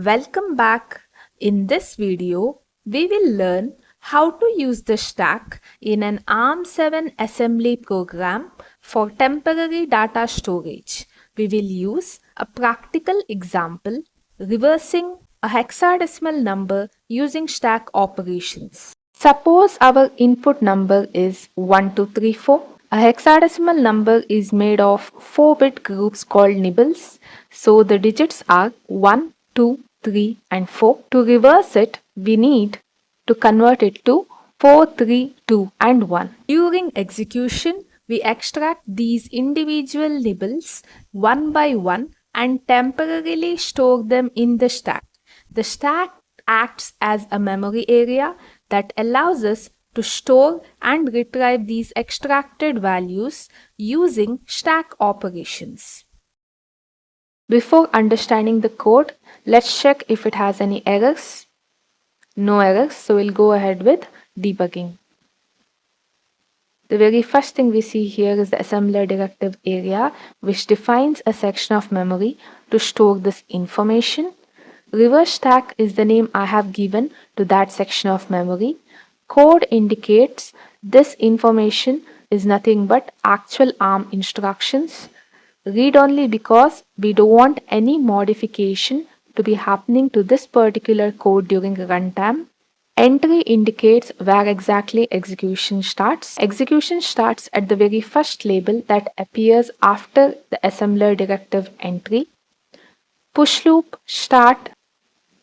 Welcome back. In this video, we will learn how to use the stack in an ARM7 assembly program for temporary data storage. We will use a practical example reversing a hexadecimal number using stack operations. Suppose our input number is 1234. A hexadecimal number is made of 4-bit groups called nibbles. So the digits are 1, 2, 3 and 4. To reverse it, we need to convert it to 4, 3, 2 and 1. During execution, we extract these individual nibbles one by one and temporarily store them in the stack. The stack acts as a memory area that allows us to store and retrieve these extracted values using stack operations. Before understanding the code, let's check if it has any errors. No errors, so we'll go ahead with debugging. The very first thing we see here is the assembler directive area, which defines a section of memory to store this information. Reverse stack is the name I have given to that section of memory. Code indicates this information is nothing but actual ARM instructions. Read only because we don't want any modification to be happening to this particular code during runtime. Entry indicates where exactly execution starts. Execution starts at the very first label that appears after the assembler directive entry. Push loop, start,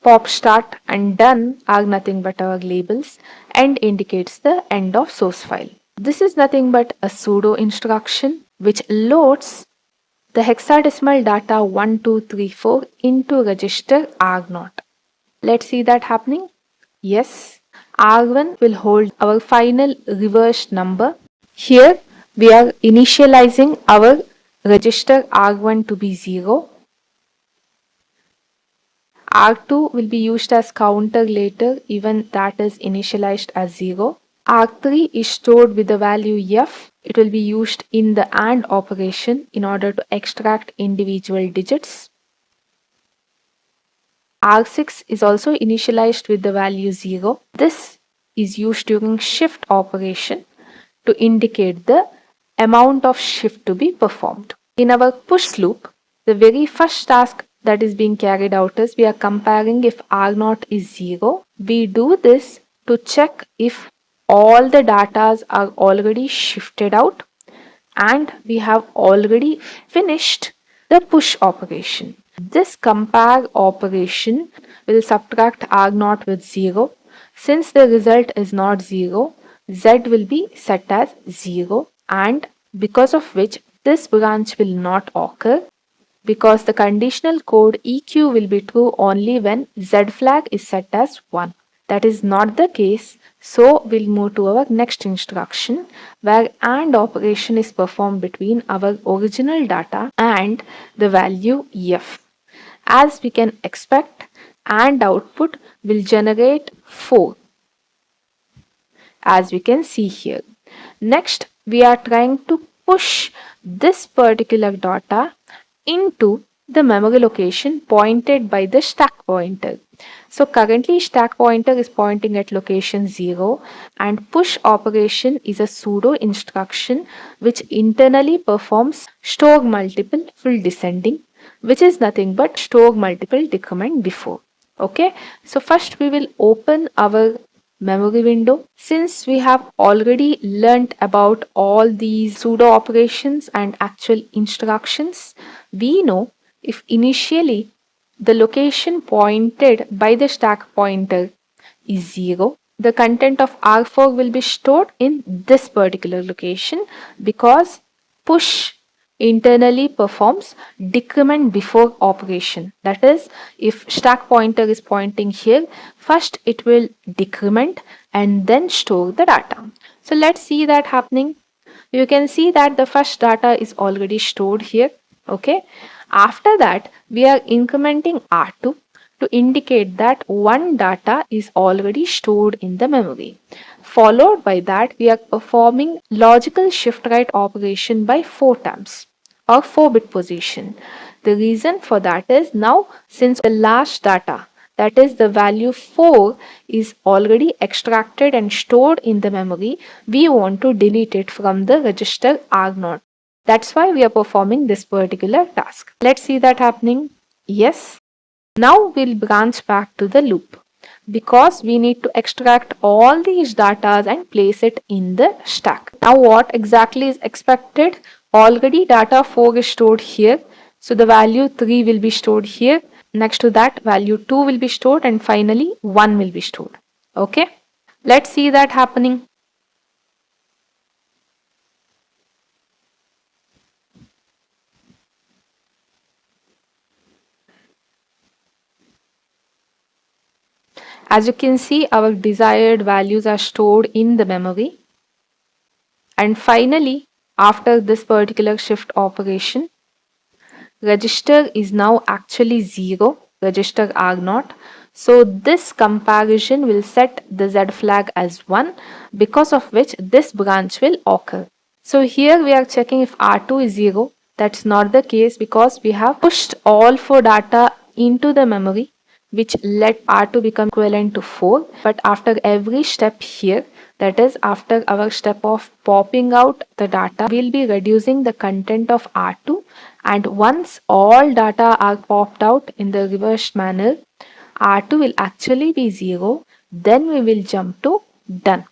pop start and done are nothing but our labels and indicates the end of source file. This is nothing but a pseudo instruction which loads the hexadecimal data 1234 into register R0. Let's see that happening. Yes, R1 will hold our final reversed number. Here we are initializing our register R1 to be 0. R2 will be used as counter later, even that is initialized as 0. R3 is stored with the value F. It will be used in the AND operation in order to extract individual digits. R6 is also initialized with the value 0. This is used during shift operation to indicate the amount of shift to be performed. In our push loop, the very first task that is being carried out is we are comparing if R0 is 0. We do this to check if all the datas are already shifted out and we have already finished the push operation. This compare operation will subtract R0 with 0. Since the result is not 0, Z will be set as 0 and because of which this branch will not occur because the conditional code EQ will be true only when Z flag is set as 1. That is not the case, so we'll move to our next instruction where AND operation is performed between our original data and the value F. As we can expect, AND output will generate 4 as we can see here. Next, we are trying to push this particular data into the memory location pointed by the stack pointer. So currently stack pointer is pointing at location 0 and push operation is a pseudo instruction which internally performs store multiple full descending, which is nothing but store multiple decrement before. Okay, so first we will open our memory window. Since we have already learnt about all these pseudo operations and actual instructions, we know if initially the location pointed by the stack pointer is 0, the content of R4 will be stored in this particular location because push internally performs decrement before operation. That is, if stack pointer is pointing here, first it will decrement and then store the data. So let's see that happening. You can see that the first data is already stored here. Okay. After that, we are incrementing R2 to indicate that one data is already stored in the memory. Followed by that, we are performing logical shift right operation by 4 times or 4-bit position. The reason for that is now since the last data, that is the value 4, is already extracted and stored in the memory, we want to delete it from the register R0. That's why we are performing this particular task. Let's see that happening. Yes. Now we'll branch back to the loop because we need to extract all these data and place it in the stack. Now what exactly is expected? Already data 4 is stored here. So the value 3 will be stored here. Next to that value 2 will be stored and finally 1 will be stored. Okay. Let's see that happening. As you can see, our desired values are stored in the memory. And finally, after this particular shift operation, register is now actually 0, register R0. So this comparison will set the Z flag as 1, because of which this branch will occur. So here we are checking if R2 is 0. That's not the case because we have pushed all 4 data into the memory, which let R2 become equivalent to 4. But after every step here, that is after our step of popping out the data, we'll be reducing the content of R2, and once all data are popped out in the reversed manner, R2 will actually be 0. Then we will jump to done.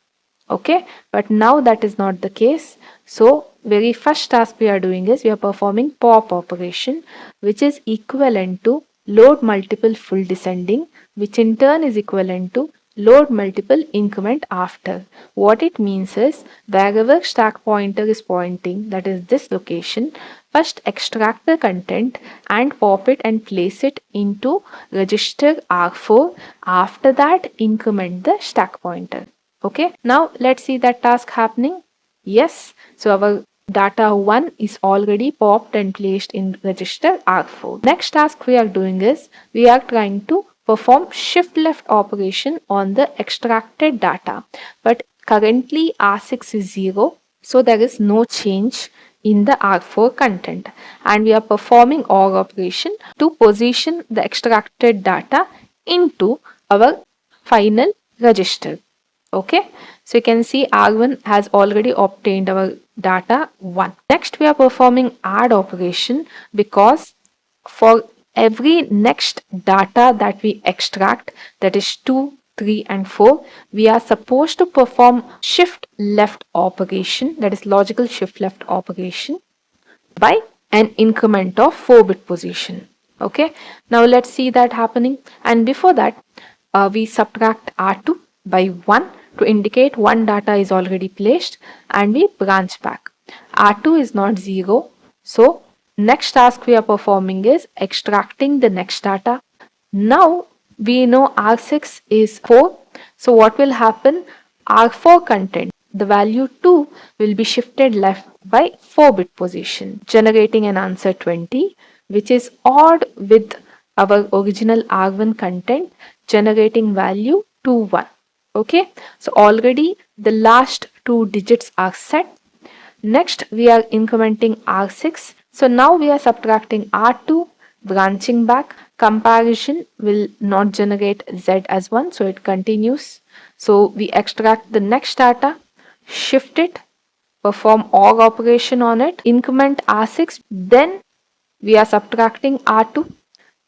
Okay, but now that is not the case. So very first task we are doing is we are performing pop operation, which is equivalent to load multiple full descending, which in turn is equivalent to load multiple increment after. What it means is wherever stack pointer is pointing, that is this location, first extract the content and pop it and place it into register R4. After that increment the stack pointer. Okay, now let's see that task happening. Yes, so our data 1 is already popped and placed in register R4. Next task we are doing is we are trying to perform shift left operation on the extracted data, but currently R6 is 0, so there is no change in the R4 content, and we are performing OR operation to position the extracted data into our final register. Okay, so you can see R1 has already obtained our data 1. Next we are performing add operation because for every next data that we extract, that is 2, 3 and 4, we are supposed to perform shift left operation, that is logical shift left operation, by an increment of 4-bit position. Okay, now let's see that happening, and before that we subtract R2 by 1 to indicate one data is already placed, and we branch back. R2 is not 0, so next task we are performing is extracting the next data. Now we know R6 is 4, so what will happen? R4 content, the value 2 will be shifted left by 4-bit position, generating an answer 20, which is odd with our original R1 content, generating value 21. Okay, so already the last 2 digits are set. Next we are incrementing R6. So now we are subtracting R2, branching back. Comparison will not generate Z as 1, so it continues. So we extract the next data, shift it, perform OR operation on it, increment R6, then we are subtracting R2.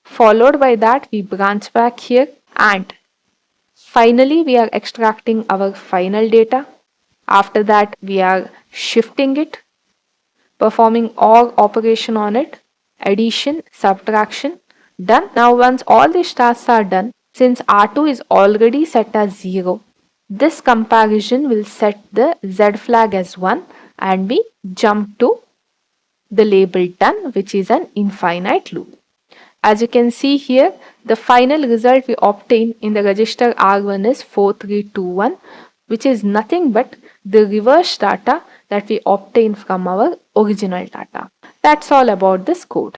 Followed by that we branch back here, and finally we are extracting our final data. After that we are shifting it, performing OR operation on it, addition, subtraction, done. Now once all these tasks are done, since R2 is already set as 0, this comparison will set the Z flag as 1 and we jump to the label done, which is an infinite loop. As you can see here, the final result we obtain in the register R1 is 4321, which is nothing but the reverse data that we obtain from our original data. That's all about this code.